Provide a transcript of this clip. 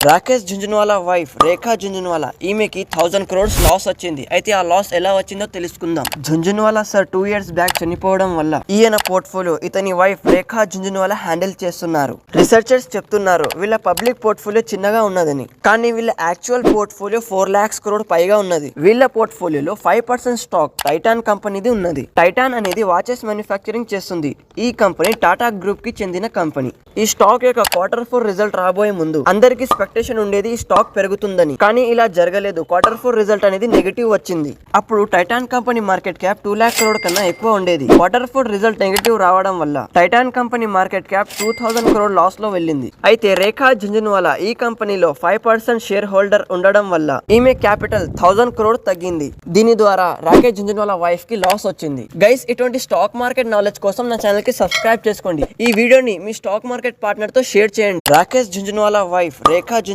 Rakesh Jhunjhunwala wife రేఖా జుంజున్వాలా ఈమెకి 1000 crores loss వచ్చింది. అయితే ఆ లాస్ ఎలా వచ్చిందో తెలుసుకుందాం. జుంజున్వాలా సార్ 2 years బ్యాక్ చనిపోవడం వల్ల ఈయన పోర్ట్ఫోలియో ఇతని వైఫ్ రేఖా జుంజున్వాలా హ్యాండిల్ చేస్తున్నారు. రీసెర్చర్స్ చెప్తున్నారు వీళ్ళ పబ్లిక్ పోర్ట్ఫోలియో చిన్నగా ఉన్నదని, కానీ వీళ్ళ యాక్చువల్ పోర్ట్ఫోలియో 4 lakhs crore పైగా ఉన్నది. వీళ్ళ పోర్ట్ఫోలియోలో 5% స్టాక్ టైటాన్ కంపెనీది ఉన్నది. టైటాన్ అనేది వాచెస్ మ్యానుఫ్యాక్చరింగ్ చేస్తుంది. ఈ కంపెనీ టాటా గ్రూప్ కి చెందిన కంపెనీ. ఈ స్టాక్ యొక్క Q4 రిజల్ట్ రాబోయే ముందు అందరికి ఎక్స్పెక్టేషన్ ఉండేది ఈ స్టాక్ పెరుగుతుందని, కానీ ఇలా జరగలేదు. Q4 రిజల్ట్ అనేది నెగటివ్ వచ్చింది. అప్పుడు Titan company market cap 2 lakh crore కన్నా ఎక్కువ ఉండేది. Q4 రిజల్ట్ నెగటివ్ రావడం వల్ల Titan company market cap 2000 crore loss లో వెళ్ళింది. అయితే రేఖా జుంజున్వాలా ఈ కంపెనీలో 5% షేర్ హోల్డర్ ఉండడం వల్ల ఈమె క్యాపిటల్ 1000 crore తగ్గింది. దీని ద్వారా రాకేష్ జుంజున్వాలా వైఫ్ కి లాస్ వచ్చింది. గైస్, ఇటువంటి స్టాక్ మార్కెట్ నాలెడ్జ్ కోసం నా ఛానల్ కి సబ్స్క్రైబ్ చేసుకోండి. ఈ వీడియోని మీ స్టాక్ మార్కెట్ పార్ట్నర్ తో షేర్ చేయండి. రాకేష్ జుంజున్వాలా వైఫ్ రేఖా